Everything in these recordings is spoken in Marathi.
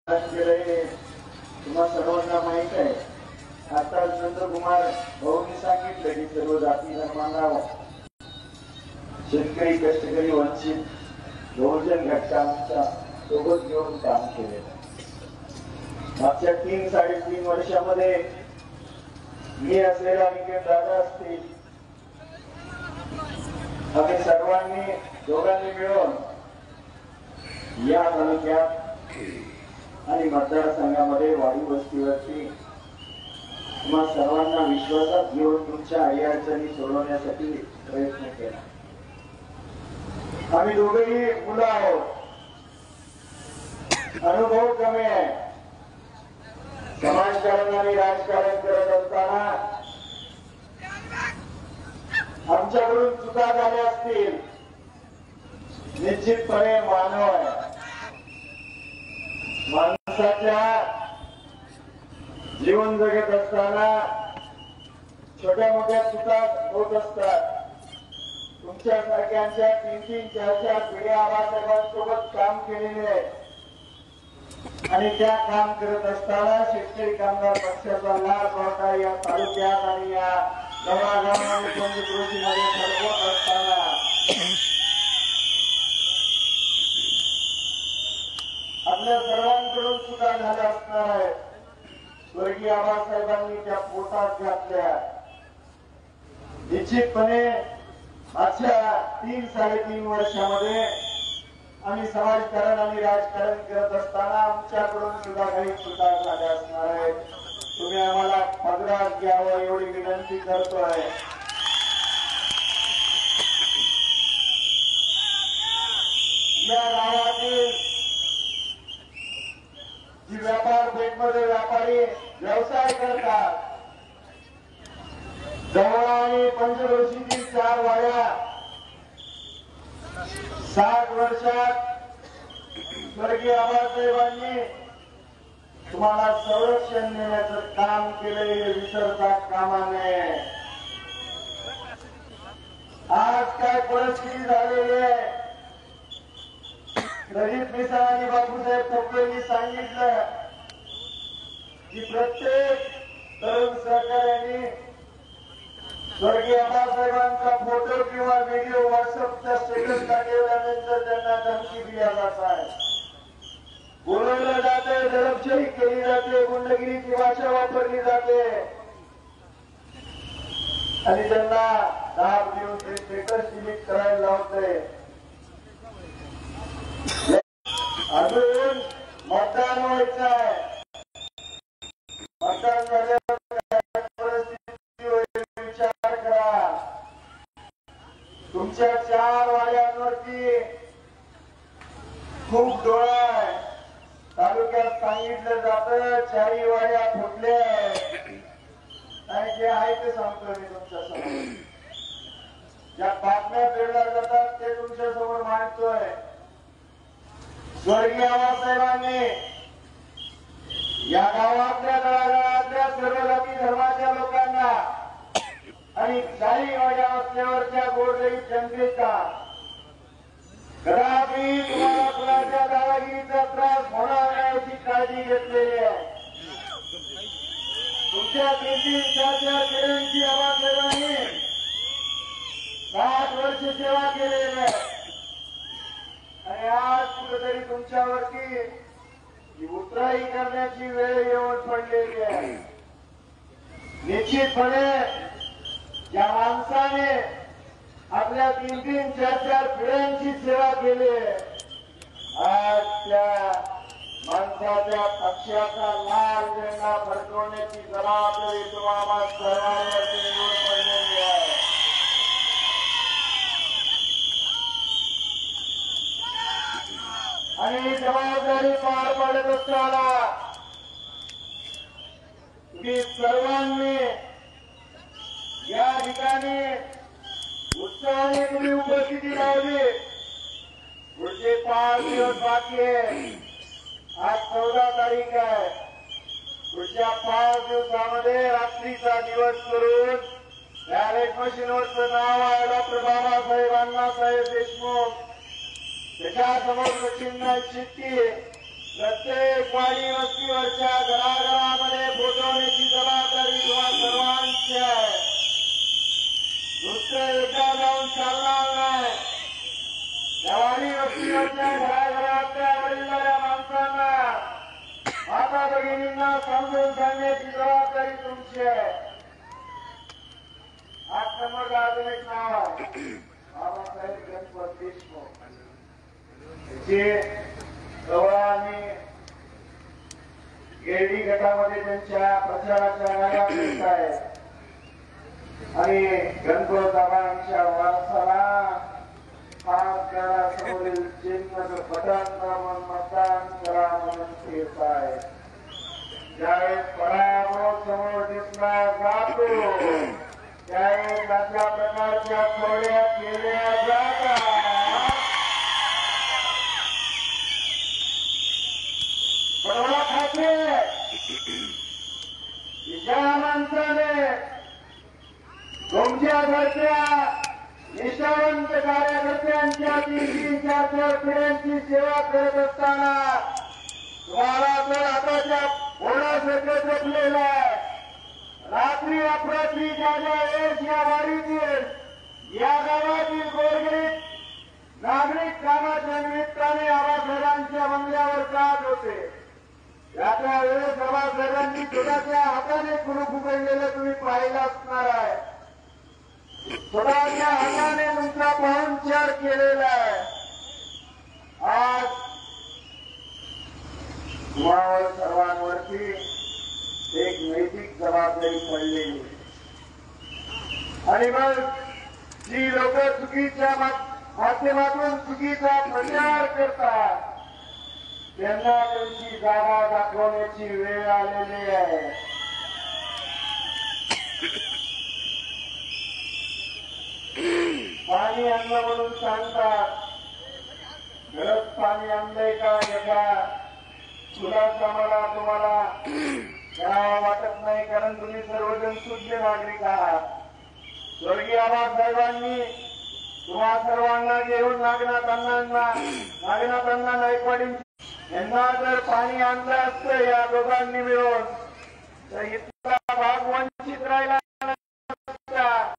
तुम्हाला सर्वांना माहित आहे. आता नंदकुमार भाऊंनी सांगितलं की सर्व जाती धर्मांना शेतकरी कष्टकरी वंचित बहुजन घटकांच्या सोबत घेऊन काम केलेलं. मागच्या 3-3.5 वर्षामध्ये मी असलेला विकेट दादा असतील, आम्ही सर्वांनी दोघांनी मिळून या तालुक्यात आणि मतदारसंघामध्ये वाडी वस्तीवरती तुम्हा सर्वांना विश्वासात घेऊन तुमच्या अडचणी सोडवण्यासाठी प्रयत्न केला. आम्ही दोघेही मुलं आहोत, अनुभव कमी आहे. समाजकारण आणि राजकारण करत असताना आमच्याकडून चुका झाल्या असतील, निश्चितपणे मानव आहे. माणसाच्या जीवन जगत असताना छोट्या मोठ्या चुका होत असतात. तुमच्या सारख्यांच्या 3-4 पिढ्या आबासाहेबांसोबत काम केलेले आहे आणि त्या काम करत असताना शेतकरी कामगार पक्षाचा लाभ होता या तालुक्यात आणि या गावागावांमध्ये पंचक्रोशीमध्ये ठरवत असताना आपल्या सर्वांकडून चुका झाल्या असणार आहेत. स्वर्गीय आबासाहेबांनी त्या पोटात घातल्या. निश्चितपणे मागच्या 3-3.5 वर्षामध्ये आम्ही समाजकारण आणि राजकारण करत असताना आमच्याकडून सुद्धा काही चुका झाल्या असणार आहेत. तुम्ही आम्हाला पदरात घ्यावं एवढी विनंती करतोय. या गावातील जी व्यापार पेठमध्ये व्यापारी व्यवसाय करतात, जवळ आणि पंचक्रोशीतील 4 वाड्या 60 वर्षात स्वर्गीय आबासाहेबांनी तुम्हाला संरक्षण देण्याचं काम केले, विसरता कामा नये. आज काय परिस्थिती झालेली आहे. रणजित मिसाळ आणि बापूसाहेब ठाकरेंनी सांगितलं की प्रत्येक तरुण सहकार्याने स्वर्गीय आबासाहेबांचा फोटो किंवा व्हिडिओ व्हॉट्सअपच्या स्टेटसला ठेवल्यानंतर त्यांना धमकी दिली जात आहे, बोलवलं जाते, दडपशाही केली जाते, गुंडगिरीची भाषा वापरली जाते आणि त्यांना दाब देऊन ते स्टेटस डिलीट करायला लावते. अजून मतदान व्हायचं आहे. मतदान झाल्यावर परिस्थिती होईल विचार करा. तुमच्या 4 वाड्यांवरती खूप डोळा आहे. तालुक्यात सांगितलं जातं 4 वाड्या फुटल्या आणि जे आहे ते सांगतोय मी तुमच्या समोर. ज्या बातम्या पेरल्या जातात ते तुमच्या समोर मांडतोय. स्वर्गीय आबासाहेबांनी या गावातल्या तळागाळातल्या सर्व जाती धर्माच्या लोकांना आणि 4 वाड्या असल्यावरच्या गोरगरीब जनतेचा कदापि तुम्हाला कुणाच्या दादागिरीचा त्रास होणार नाही याची काळजी घेतलेली आहे. तुमच्या 3-4 पिढ्यांची आबासाहेबांनी 60 वर्ष सेवा केलेली आहे आणि आज कुठेतरी तुमच्यावरती उतराई करण्याची वेळ येऊन पडलेली आहे. निश्चितपणे ज्या माणसाने आपल्या 3-4 पिढ्यांची सेवा केली, आज त्या माणसाच्या पक्षाचा लाल झेंडा फडकवण्याची जबाबदारी तुम्हाला सर्वांवरती येऊन पडलेली आहे. आणि ही जबाबदारी पार पाडत असताना तुम्ही सर्वांनी या ठिकाणी उत्साहाने तुम्ही उपस्थिती लावली. पुढचे 5 दिवस बाकी आहे. आज 14 तारीख आहे. पुढच्या 5 दिवसामध्ये रात्रीचा दिवस करून बॅलेट मशीनवरचं नाव आहे डॉक्टर बाबासाहेब अण्णासाहेब देशमुख. त्याच्यासमोर चिन्ह शिट्टी प्रत्येक वाडी वस्तीवरच्या घराघरामध्ये पोहोचवण्याची जबाबदारी तुम्हा सर्वांची आहे. नुसतं एकदा जाऊन चालणार नाही. या वाडी वस्तीवरच्या घराघरातल्या वडीलधाऱ्या माणसांना, माता भगिनींना समजून सांगण्याची जबाबदारी तुमची आहे. 8 नंबरला अजून एक नाव आहे, बाबासाहेब गणपत देशमुख. त्याचे गवळा आणि गिरडी गटामध्ये त्यांच्या प्रचाराच्या गाड्या फिरत आहेत. आणि गणपत बाबांच्या वारसाला खास घरासमोरील चिन्ह बटन दाबून मतदान करा म्हणून येत आहे. ज्यावेळेस पराभव समोर दिसला जातो त्यावेळेस अशा प्रकारच्या खोड्या केल्या जातात. परवा खाते ज्या माणसाने तुमच्यासारख्या निष्ठावंत कार्यकर्त्यांच्या 3-4 पिढ्यांची सेवा करत असताना तुम्हाला जर आताच्या बोर्डासारखं जपलेलं आहे. रात्री अपरात्री ज्या वेळेस या वाडीतील या गावातील गोरगरीब नागरिक कामाच्या निमित्ताने आबासाहेबांच्या बंगल्यावर जात होते, याच्या वेळेस आबासाहेबांनी स्वतःच्या हाताने कुलूप उघडलेलं तुम्ही पाहिलं असणार आहे. स्वतःच्या हाताने तुमचा पाहुणचार केलेला आहे. आज तुम्हावर सर्वांवरती एक नैतिक जबाबदारी पडलेली आणि मग जी लोक चुकीच्या माध्यमातून चुकीचा प्रचार करतात त्यांना त्यांची जागा दाखवण्याची वेळ आलेली आहे. पाणी आणलं म्हणून सांगतात, गरज पाणी आणलंय का एका सुलाचा मला तुम्हाला करावा वाटत नाही, कारण तुम्ही सर्वजण शुद्ध नागरिक आहात. स्वर्गीय आबासाहेबांनी तुम्हा सर्वांना घेऊन नागनाथ अण्णा नाईकवाडी यांना जर पाणी आणलं असतं या दोघांनी मिळून तर इतका भाग वंचित राहिला नसता.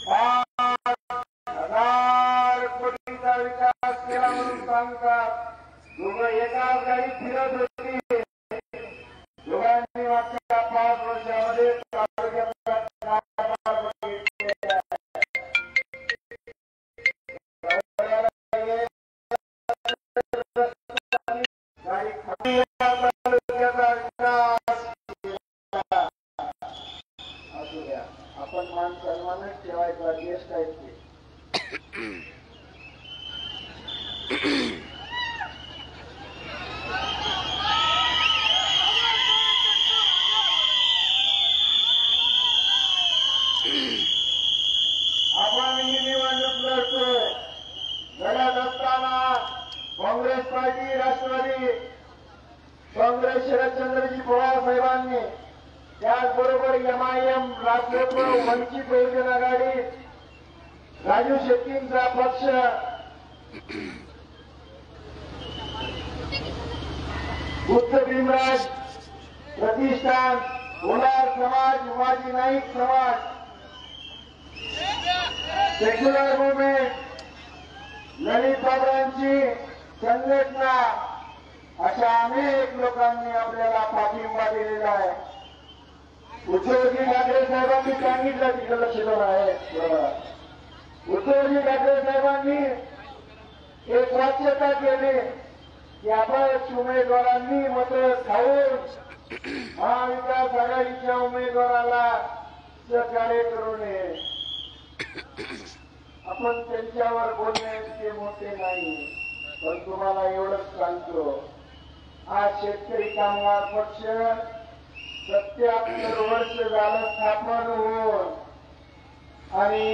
5,000 कोटींचा विकास केला म्हणून सांगतात. दोघं एकाच गाडीत फिरत होती. दोघांनी मागच्या 5 वर्षामध्ये आपण मान सन्मानच ठेवायचा, ज्येष्ठ आहेत ते. आपण ही निवडणूक लढतोय. लढत असताना काँग्रेस पार्टी, राष्ट्रवादी काँग्रेस, शरदचंद्रजी पवार साहेबांनी, त्याचबरोबर MIM, राष्ट्रवादी, वंचित बहुजन आघाडी, राजू शेट्टींचा पक्ष, बुद्ध भीमराज प्रतिष्ठान, कोलार समाज, उमाजी नाईक समाज, सेक्युलर मुवमेंट, ललित बाबरांची संघटना अशा अनेक लोकांनी आपल्याला पाठिंबा दिलेला आहे. उद्धवजी ठाकरे साहेबांनी सांगितलं, तिकडे लक्ष देऊन आहे. उद्धवजी ठाकरे साहेबांनी एक वाच्यता केली की अपक्ष उमेदवारांनी मतं खाऊन महाविकास आघाडीच्या उमेदवाराला सहकार्य करू नये. आपण त्यांच्यावर बोलण्याचे मोठे नाही, पण तुम्हाला एवढंच सांगतो, आज शेतकरी कामगार पक्ष 77 वर्ष झालं स्थापन होऊन आणि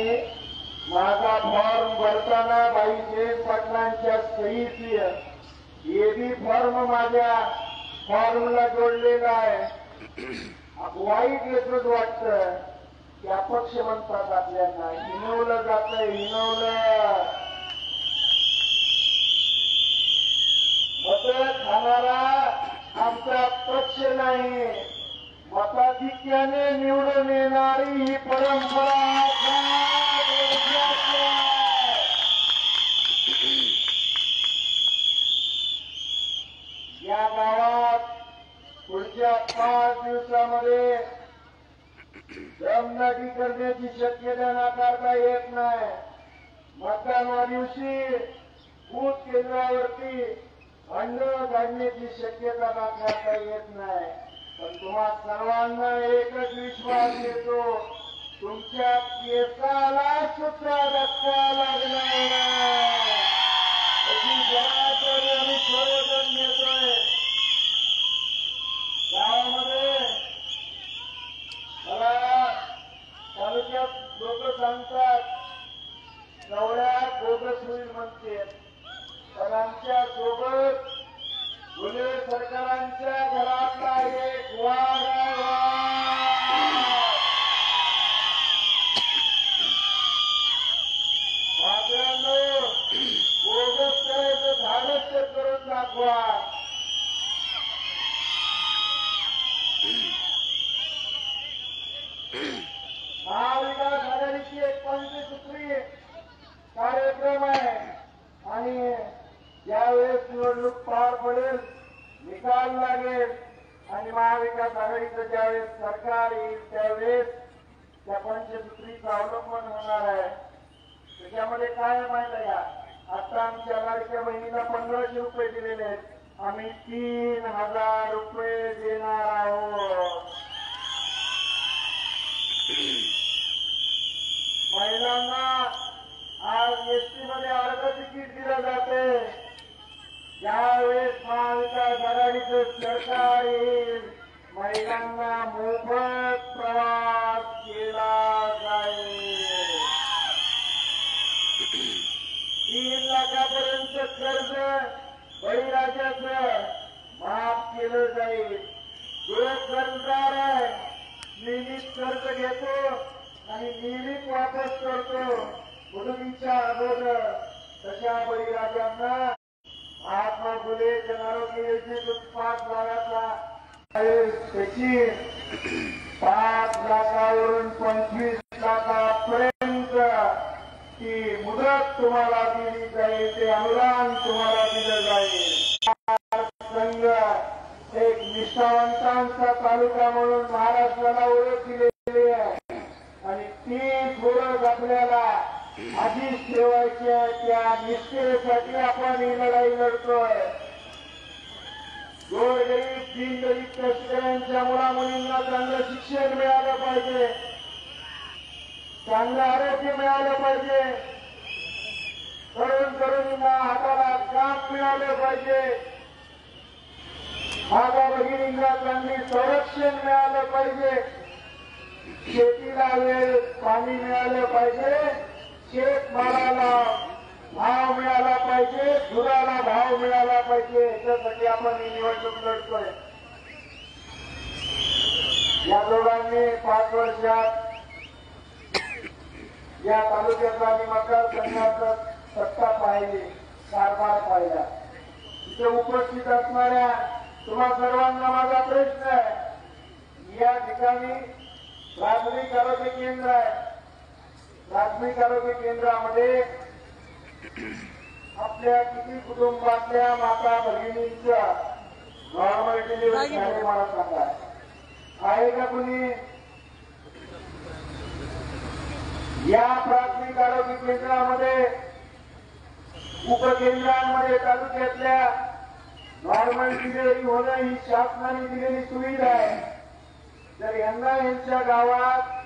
माझा फॉर्म भरताना बाई जयंत पाटलांच्या सहीची एबी फॉर्म माझ्या फॉर्मला जोडलेला आहे. वाईट येतच वाटतं की अपक्ष म्हणतात आपल्याला, हिनवलं जातं, हिनवलं. मत जाणारा आमचा पक्ष नाही, मताधिक्याने निवडून येणारी ही परंपरा या गावात पुढच्या 5 दिवसामध्ये दमदाटी करण्याची शक्यता नाकारता येत नाही. मतदाना दिवशी बूथ केंद्रावरती भांडण काढण्याची शक्यता नाकारता येत नाही. पण तुम्हा सर्वांना एकच विश्वास देतो, तुमच्या केसाला सुद्धा धक्का लागणार नाही. त्याची जबाबदारी आम्ही सर्वजण घेतोय. गावामध्ये मला तालुक्यात लोक सांगतात गवळ्यात बोगस होईल म्हणते, पण आमच्या सोबत गुले सरकारांच्या घरातला एक वाघ वाघांनो बोगस करायचं धाडस करून दाखवा. महाविकास आघाडीची एक पंचसूत्री कार्यक्रम आहे आणि ज्यावेळेस निवडणूक पार पडेल, निकाल लागेल आणि महाविकास आघाडीचं ज्यावेळेस सरकार येईल त्यावेळेस त्या पंचसूत्रीचं अवलंबन होणार आहे. त्याच्यामध्ये काय माहित आहे का, आता आमच्या लाडक्या बहिणीला 1500 रुपये दिलेले आहेत, आम्ही 3000 रुपये देणार आहोत. महिलांना आज एसटी मध्ये अर्ध तिकीट दिलं जाते. ज्यावेळेस महाविकास आघाडीचं सरकार येईल, महिलांना मोफत प्रवास केला जाईल. 3 लाखापर्यंत कर्ज बळीराजाचं माफ केलं जाईल. जो कर्जदार आहे नियमित कर्ज घेतो आणि नियमित वापस करतो, मुदतीच्या अगोदर तशा बळीराजांना महात्मा फुले जन आरोग्य योजनेतून 5 लाखाचा त्याची 5 लाखावरून 25 लाखापर्यंत ती मुदत तुम्हाला दिली जाईल, ते अनुदान तुम्हाला दिलं जाईल. संघ एक निष्ठावंतांचा तालुका म्हणून महाराष्ट्राला ओळख दिलेली आहे आणि ती ओळख आपल्याला आधीच ठेवायची आहे. त्या निष्ठेसाठी आपण ही लढाई लढतोय. गोरगरीब दीनदलित शेतकऱ्यांच्या मुलामुलींना चांगलं शिक्षण मिळालं पाहिजे, चांगलं आरोग्य मिळालं पाहिजे, तरुण तरुणींना हाताला काम मिळालं पाहिजे, माता भगिनींना चांगली संरक्षण मिळालं पाहिजे, शेतीला वेळ पाणी मिळालं पाहिजे, शेतमालाला भाव मिळाला पाहिजे, दुधाला भाव मिळाला पाहिजे. याच्यासाठी आपण ही निवडणूक लढतोय. या दोघांनी 5 वर्षात या तालुक्याचा आणि मतदारसंघाचा सत्ता पाहिली, कारभार पाहिला. इथे उपस्थित असणाऱ्या तुम्हा सर्वांना माझा प्रश्न आहे, या ठिकाणी प्राथमिक आरोग्य केंद्र आहे. प्राथमिक आरोग्य केंद्रामध्ये आपल्या किती कुटुंबातल्या माता भगिनींचा नॉर्मल डिलिव्हरी झाले मला सांगा, आहे का कुणी? या प्राथमिक आरोग्य केंद्रामध्ये उपकेंद्रांमध्ये तालुक्यातल्या नॉर्मल डिलिव्हरी होणं ही शासनाने दिलेली सुविधा आहे. जर यांना यांच्या गावात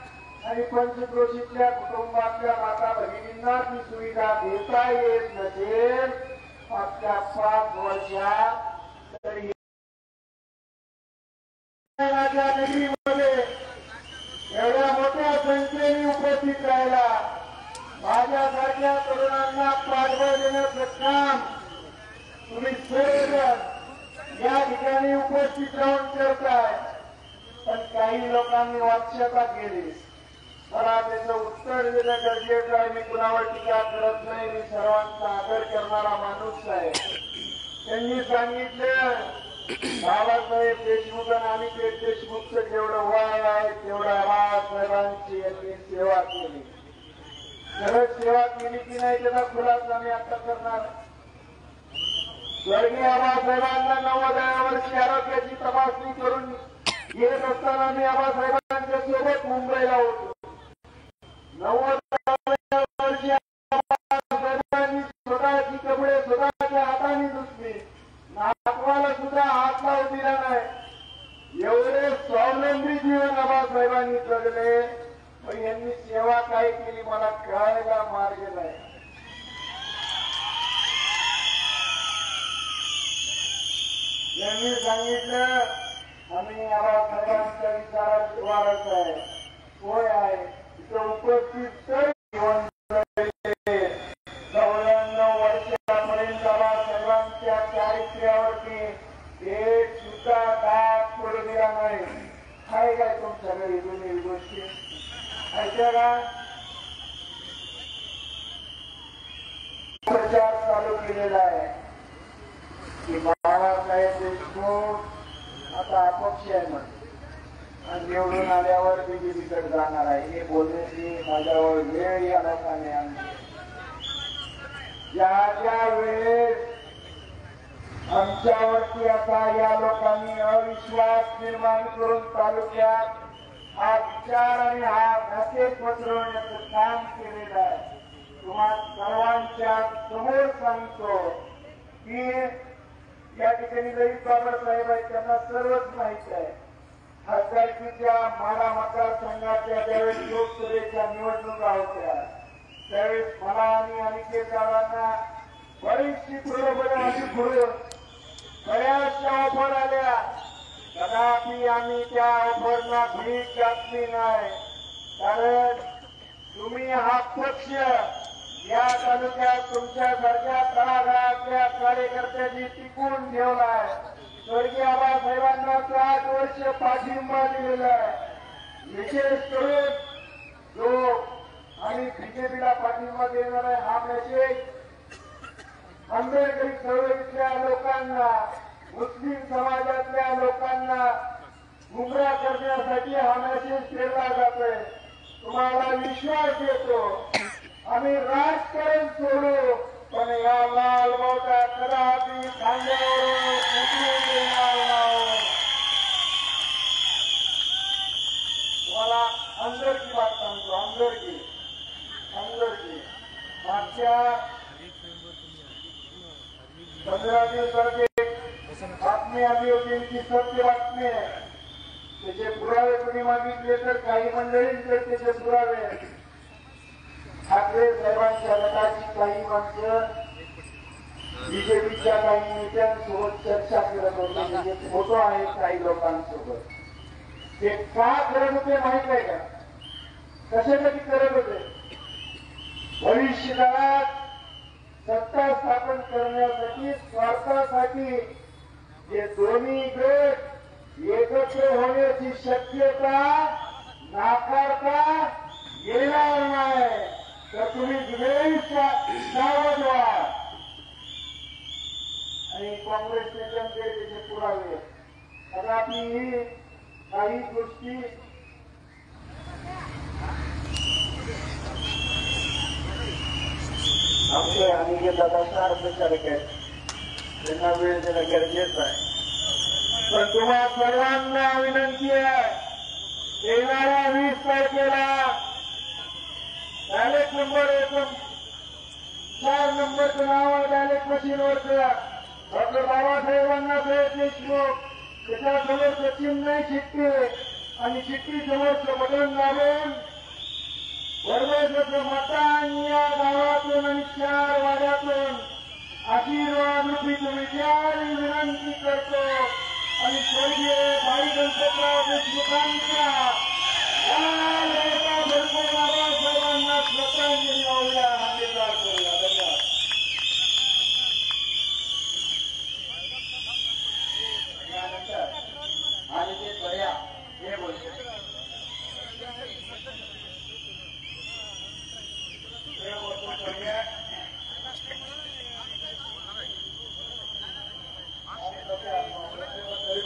आणि पंचक्रोशीतल्या कुटुंबातल्या माता भगिनींना ती सुविधा देता येत नसेल, मागच्या 5 वर्षात तरी नगरीमध्ये एवढ्या मोठ्या संख्येने उपस्थित राहिला माझ्यासारख्या तरुणांना पाठबळ देण्याचं काम तुम्ही सर्वजण या ठिकाणी उपस्थित राहून करताय. पण काही लोकांनी वाच्यता केली. मला त्याचं उत्तर देणं गरजेचं आहे. मी कुणावर टीका करत नाही, मी सर्वांचा आदर करणारा माणूस आहे. त्यांनी सांगितलं बाबासाहेब देशमुख आणि अनिकेत देशमुखचं जेवढं वय आहे तेवढं बाबासाहेबांची यांनी सेवा केली. खरंच सेवा केली की नाही त्याचा खुलासा मी आता करणार. स्वर्गीय बाबासाहेबांना 90व्या वर्षी आरोग्याची तपासणी करून येत असताना मी बाबासाहेबांच्या सोबत मुंबईला होतो. 90व्या वर्षी बाबासाहेबांनी स्वतःची कपडे स्वतःच्या हाताने धुतली, नातवाला सुद्धा हात लावू दिला नाही. एवढे स्वावलंबी जीवन बाबासाहेबांनी जगले, पण यांनी सेवा काय केली मला कळायला मार्ग नाही. यांनी सांगितलं आम्ही बाबासाहेबांच्या विचारात वारस आहे, होय आहे. तिथं उपस्थित तर 94 वर्षापर्यंत बाबासाहेबांच्या चारित्र्यावरती एक सुद्धा डाग पडू दिला नाही. आहे काय तुमच्याकडे दोन्ही गोष्टी ऐकल्या का? प्रचार चालू केलेला आहे की बाबासाहेब देशमुख आता अपक्ष आहे म्हणून आणि निवडून आल्यावर बीजेपीकडे जाणार आहे. हे बोलण्याची माझ्यावर वेळ या लोकांनी आणली. ज्या वेळेस आमच्यावरती आता या लोकांनी अविश्वास निर्माण करून तालुक्यात हा विचार आणि हा मेसेज पसरवण्याचं काम केलेलं आहे. तुम्हा सर्वांच्या समोर सांगतो की या ठिकाणी ललित बाबासाहेब आहेत, त्यांना सर्वच माहिती आहे. खासदारकीच्या माढा मतदारसंघाच्या ज्यावेळेस लोकसभेच्या निवडणुका होत्या त्यावेळेस मला आणि अनिकेत दादांना बरीचशी प्रलोभनं आली करून बऱ्याचशा ऑफर आल्या. कदापि आम्ही त्या ऑफरला भीक घातली नाही, कारण तुम्ही हा पक्ष या तालुक्यात तुमच्यासारख्या तळागाळातल्या कार्यकर्त्यांनी टिकवून ठेवलाय. स्वर्गीय बाबासाहेबांना 60 वर्ष पाठिंबा दिलेला आहे. विशेष करून जो आणि बीजेपीला पाठिंबा देणार आहे हा मेसेज आंबेडकरी चळवळीतल्या लोकांना, मुस्लिम समाजातल्या लोकांना गुमराह करण्यासाठी हा मेसेज केला जातोय. तुम्हाला विश्वास देतो आम्ही राजकारण सोडू, पण या लाल बोटा कदापि खांद्यावरून उतरून देणार नाही. तुम्हाला अंदरची बात सांगतो, अंदरची मागच्या 15 दिवसाची बातमी आली होती की सत्य बातमी आहे. त्याचे पुरावे कोणी मागितले तर काही मंडळींचे त्याचे पुरावे ठाकरे साहेबांच्या गटाची काही माणसं बीजेपीच्या काही नेत्यांसोबत चर्चा करत होते. फोटो आहेत काही लोकांसोबत. ते का करत होते माहित आहे का? कशासाठी करत होते? भविष्य काळात सत्ता स्थापन करण्यासाठी, स्वार्थासाठी हे दोन्ही गट एकत्र होण्याची शक्यता नाकारता येणार नाही. तर तुम्ही वेळी सावध व्हा. आणि काँग्रेस नेत्यांचे त्याचे पुरावे कदापि काही गोष्टी आमचे अनिकेत दादा अर्धचालक आहेत, त्यांना वेळ देणं गरजेचं आहे. पण तुम्हा सर्वांना विनंती आहे, येणाऱ्या 20 तारखेला बॅलेट नंबर 4 नंबरचं नाव आहे बॅलेट मशीनवरचं. डॉक्टर बाबासाहेबांना देशमुख, त्याच्यासमोर सचिन नाही शिट्टी आणि शिट्टी समोरचं बटन दाबून वर्गेचं मतदान या गावातून आणि 4 वाड्यातून आशीर्वाद रूपी तुम्ही द्यावी विनंती करतो. आणि स्वर्गीय भाई गणपतराव देशमुखांच्या भरपूर बाबासाहेबांना श्रद्धांजली वाहूया, हातेदार करूया. धन्यवाद. यानंतर आणि ते बऱ्या हे बोलतो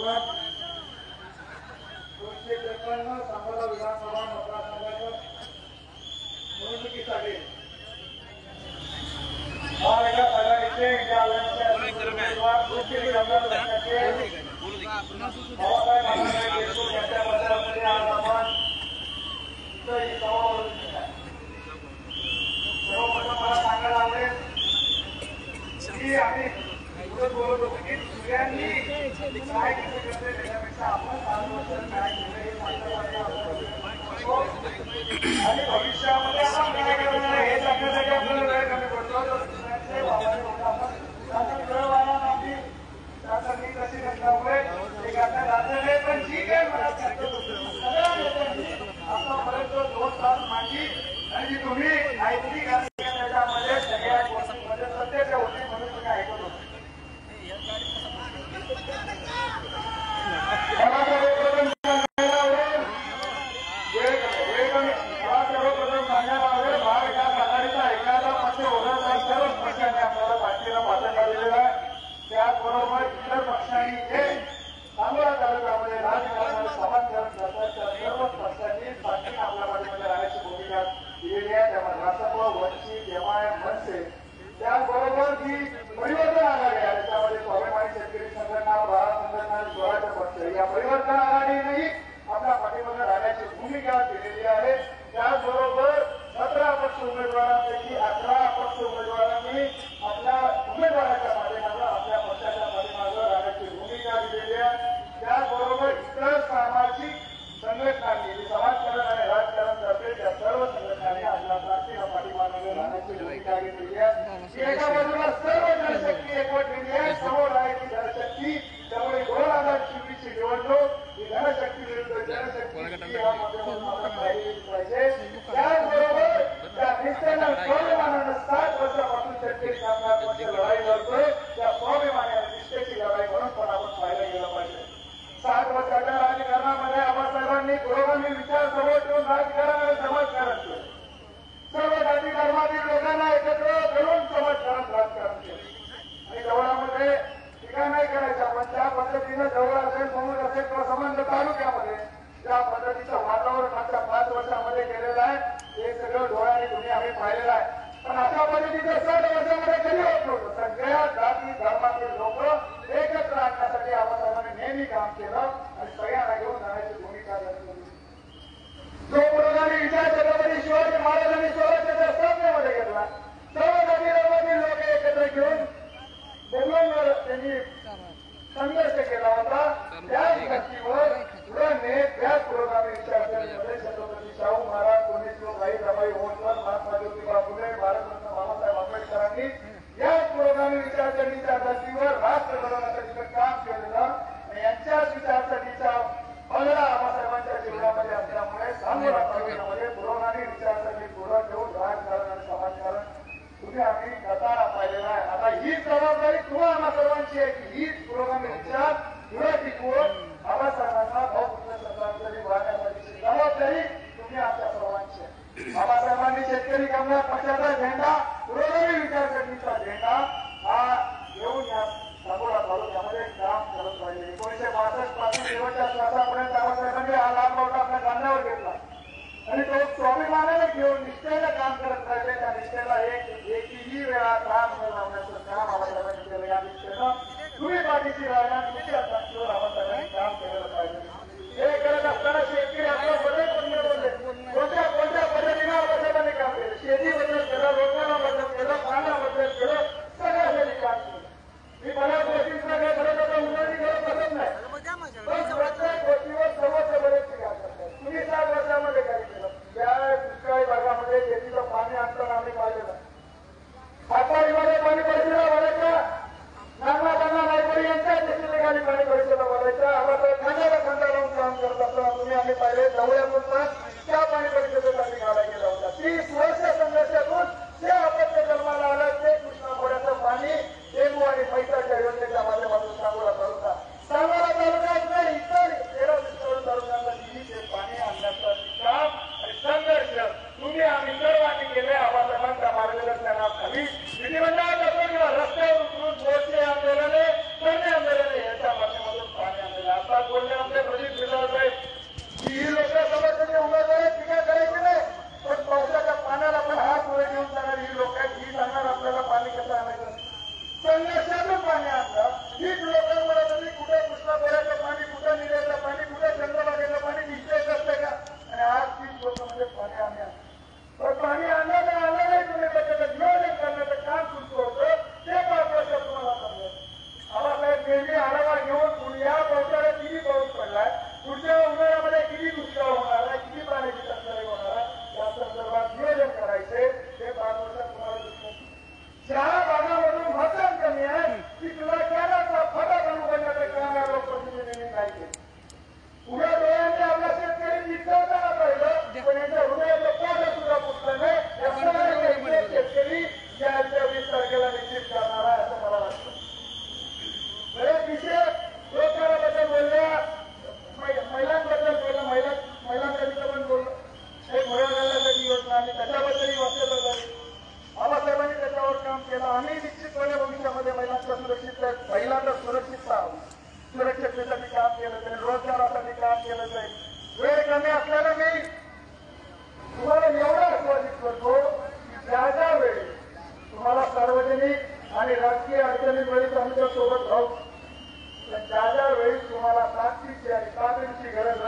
क्रमांक 253 सांगोला विधानसभा मतदारसंघाच्या निवडणुकीसाठी महाविकास आघाडीचे इंडिया अलायन्सचे उमेदवार सुशील आमदार पक्षाचे बाबासाहेब आंबेडकर देशमुख यांच्या प्रचारासाठी आज आपण इथं ही सभा बोलवली आहे. सर्वप्रथम मला सांगायला आवडेल की आम्ही बोलत होतो की सगळ्यांनी काय केलं त्याच्यापेक्षा आपण 7 वर्ष काय केलं हे आणि भविष्यामध्ये आपण काय करणार आहे हे सांगण्यासाठी आपल्याला वेळ कमी पडतो. आपली शासननी कशी नसल्यामुळे एक आता राहत नाही पण ठीक आहे मला सगळ्या नेत्यांनी आतापर्यंत 2 तास मांडली आणि जी तुम्ही ऐकली त्याच्यामध्ये सगळ्या गोष्टींमध्ये सत्याच्या होती म्हणून तुम्ही ऐकत होते. मला सर्वप्रथम सांगायला आवडेल महाविकास आघाडीचा एखादा पक्ष होणार सर्वच पक्षांनी आपल्याला पाठीला पाठण काढलेला आहे. त्याचबरोबर इतर पक्षांनी जे सांगोला तालुक्यामध्ये राजकारण समाजकारण करतात त्या सर्वच पक्षांनी पाठीला आपल्या पाठीमध्ये राहण्याची भूमिका दिलेली आहे. त्यामध्ये रासप, वंचित, एमआय, मनसे त्याचबरोबर जी परिवर्तन आघाडी आहे त्यामध्ये स्वाभिमानी शेतकरी संघटना, भारत संघटना, स्वराज्य पक्ष या परिवर्तन आघाडीनेही आपल्या पाठीमध्ये राहण्याची भूमिका दिलेली आहे. त्याचबरोबर 17 अपक्ष उमेदवारांपैकी 11 अपक्ष उमेदवारांनी आपल्या उमेदवाराच्या पाठीमागे आपल्या पक्षाच्या पाठीमागे राहण्याची भूमिका दिलेली आहे. त्याचबरोबर इतर सामाजिक संघटनांनी जी समाजकारण आणि राजकारण करते त्या सर्व संघटनांनी आपल्या पाठीला पाठीमागे राहण्याची भूमिका घेतलेली आहे. एका बाजूला सर्व जनशक्ती एकवटलेली आहे. समोर आहे की जनशक्ती त्यामुळे 2024ची निवडणूक ही धनशक्ती विरुद्ध जनशक्ती या माध्यमातून आपण पाहिली पाहिजे. त्याचबरोबर त्या निष्ठेनं स्वाभिमानानं 60 वर्षापासून शेतकरी कामगार पक्ष लढाई लढतोय त्या स्वाभिमान आणि निष्ठेची लढाई म्हणून पण आपण पाहिलं गेलं पाहिजे. 60 वर्षाच्या राजकारणामध्ये आबासाहेबांनी पुरोगामी विचार समोर ठेवून राजकारण आणि समाजकारण केलं. सर्व जाती धर्मातील लोकांना एकत्र करून समाजकारण राजकारण केलं आणि जवळामध्ये टीका नाही करायचं. आपण ज्या पद्धतीनं जवळ असेल समोर असेल किंवा संबंध तालुक्यामध्ये ज्या पद्धतीचं वातावरण मागच्या 5 वर्षामध्ये केलेलं आहे ते सगळं डोळ्याने तुम्ही आम्ही पाहिलेलं आहे. पण अशा पद्धतीचं 60 वर्षामध्ये कधी होत नव्हतं. सगळ्या जाती धर्मातील लोक एकत्र आणण्यासाठी आबासाहेबांनी नेहमी काम केलं आणि सगळ्यांना घेऊन जाण्याची भूमिका घेतली. जो पुरोगामी विचार छत्रपती शिवाजी महाराजांनी स्वराज्याच्या स्थापनेमध्ये घेतला सर्व जाती धर्मातील लोक एकत्र घेऊन बोलून त्यांनी संघर्ष केला होता. त्याच धर्तीवर पुढे त्याच पुरोगामी विचारसरणीमध्ये छत्रपती शाहू महाराज, पुण्यश्लोक रमाई होळकर, महात्मा ज्योतिबा फुले, भारतरत्न बाबासाहेब आंबेडकरांनी याच पुरोगामी विचारसरणीच्या धर्तीवर राष्ट्र घडवण्यासाठी काम केलेलं आणि यांच्याच विचारसरणीचा पगडा आबासाहेबांच्या जीवनामध्ये असल्यामुळे सांगोला तालुक्यामध्ये पुरोगामी विचारसरणी पुढे ठेवून राजकारण आणि समाजकारण तुम्ही आम्ही करताना पाहिलेला आहे. आता ही जबाबदारी तुम्हाला सर्वांची आहे की हीच पुरोगामी विचार पुढे टिकवून बाबासाहेबांना भावपूर्ण श्रद्धांजली वाहण्यासाठीची जबाबदारी तुम्ही आमच्या सर्वांची आहे. बाबासाहेबांनी शेतकरी कामगार पक्षाचा झेंडा पुरोगामी विचारसरणीचा झेंडा हा घेऊन या सांगोला तालुक्यामध्ये काम करत राहिले. 1962 पासून शेवटच्या श्वासापर्यंत बाबासाहेबांनी हा लाल बावटा आपल्या कांद्यावर घेतला आणि तो स्वाभिमानाने घेऊन निष्ठेनं काम करत राहिले. त्या निष्ठेला एकही वेळा त्रास न लावण्याचं काम बाबासाहेबांनी केलं. या निष्ठेनं तुम्ही पाठीशी राहणार तुमच्या साक्षीवर बाबासाहेबांनी काम केलं पाहिजे. हे करत असताना शेतकरी आपल्या बरेच बोलले कोणत्या पद्धतीनं बाबासाहेबांनी काम केलं. शेतीबद्दल त्याला रोजगार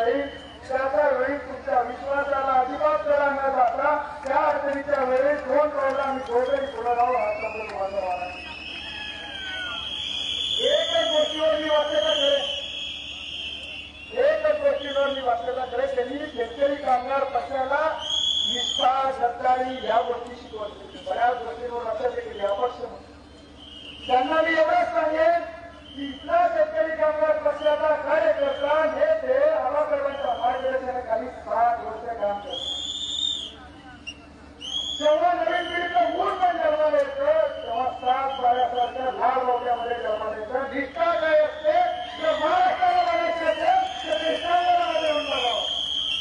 नाही, त्याच्या वेळी तुमच्या विश्वासाला अजिबात करा न जाता त्या अडचणीच्या वेळी 2 पावलं आम्ही दोघंही पुढे राहू हा शब्द तुम्हाला एकच गोष्टीवर मी वाचलेला करेन, एकच गोष्टीवर मी वाचलेला करेन. त्यांनी शेतकरी कामगार पक्षाला निष्ठा गद्दारी या गोष्टी शिकवल्या, बऱ्याच गोष्टींवर लक्षात केली अपक्ष. त्यांना मी एवढंच सांगेन की इथला शेतकरी कामगार पक्षाचा कार्यकर्ता हे ते आबासाहेबांच्या मार्गदर्शनाखाली 7 वर्ष काम करतात. जेव्हा नवीन पिढीचं मूळ पण जन्माला येतं तेव्हा 7-12 वर्षाच्या लाल रोग्यामध्ये जन्माला येतं. निष्ठा काय असते तर महाराष्ट्राला म्हणायचे असेल तर निष्ठामध्ये म्हणून बघावं.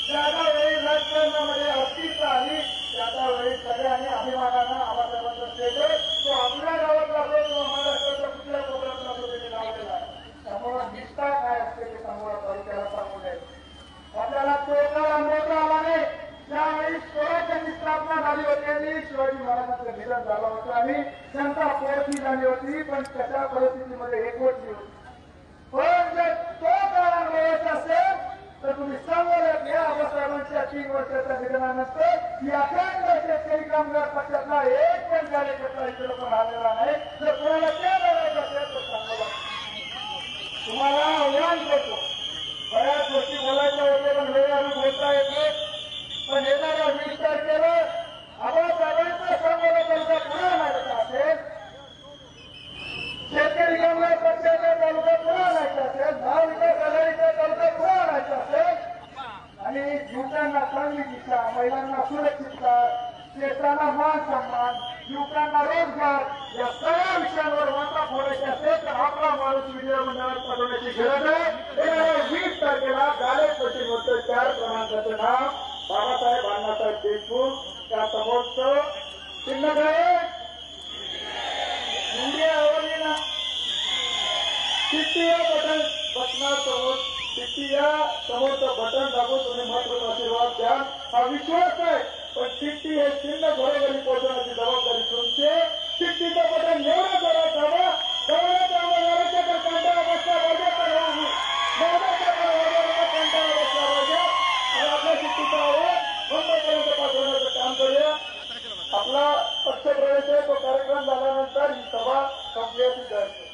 ज्यादा वेळी राजकारणामध्ये अस्तित्व आली त्याचा वेळी सगळ्यांनी अभिमानानं आबासाहेबांचा स्टेटस तो आपल्या गावात असो किंवा महाराष्ट्राच्या कुठल्या कोपऱ्यात असो त्याने लावलेला आहे. त्यामुळे निष्ठा काय असते ते समोर तालुक्याला सांगू नये. आपल्याला तो काळ अनुभवता आला नाही ज्यावेळी स्वराज्याची स्थापना झाली होती आणि शिवाजी महाराजांचं निधन झालं होतं आणि जनता पोरती झाली होती पण कशा परिस्थितीमध्ये एकवटली होती. पण जर तो काळ अनुभवायचा असेल तर तुम्ही सांगोल्यात या आबासाहेबांच्या 3 वर्षाच्या निधनानंतर या अखंड शेतकरी कामगार पक्षातला एक पण कार्यकर्ता इकडे पण आलेला नाही. जर कोणाला ते लढायचं असेल तर सांगोला तुम्हाला आव्हान करतो. बऱ्याच गोष्टी बोलायच्या होते पण वेळेला बोलता येत नाही. पण येणाऱ्या 20 तारखेला आबासाहेबांचा सांगोला तालुका पुन्हा लागायचा असेल, शेतकरी कामगार पक्षाचा तालुका पुन्हा लागायचा असेल, महाविकास आघाडीचा तालुका पुन्हा लागायचा असेल आणि युवकांना चांगली दिशा, महिलांना सुरक्षितता, शेताला मान सन्मान, युवकांना रोजगार या सगळ्या विषयांवर वाटा फोडायचे असेल तर आपला माणूस विजय मंडळात पाठवण्याची गरज आहे. 20 तारखेला बॅलेट मशीनवरचं 4 क्रमांकाचं नाव बाबासाहेब अण्णासाहेब देशमुख त्या समोरचं चिन्ह काय इंडिया आवडली ना शिट्टी या बटन बटना समोर शिट्टी या समोरचं बटन दाबून तुम्ही महत्वाचा आशीर्वाद द्या हा विश्वास आहे. पण शिट्टी हे चिन्ह घरोघरी पोहोचवण्याची जबाबदारी तुमची. शिट्टीचं बटन एवढं जोरात हवं तेवढ्या आमदाराच्या कंटाळा बसला पाहिजे कंटाळा बसला पाहिजे आणि आपल्या शिट्टीचा आवाज मुंबईपर्यंत पाठवण्याचं काम करूया. आपला पक्षप्रवेश आहे तो कार्यक्रम झाल्यानंतर ही सभा संपल्याची जायची.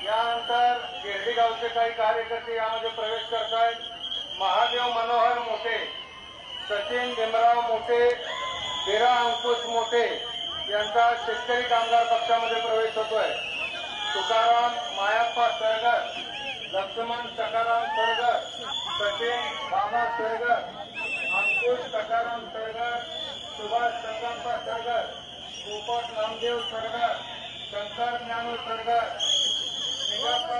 यानंतर गिरडी गावचे काही कार्यकर्ते यामध्ये प्रवेश करतायत. महादेव मनोहर मोठे, सचिन भीमराव मोठे, बिरा अंकुश मोठे यांचा शेतकरी कामगार पक्षामध्ये प्रवेश होतोय. तुकाराम मायाप्पा सरगर, लक्ष्मण सकाराम सरगर, सचिन बाबा सरगर, अंकुश सकाराम सरगर, सुभाष संगप्पा सरगर, पोपट नामदेव सरगर, शंकर ज्ञानू सरगर, निगप्पा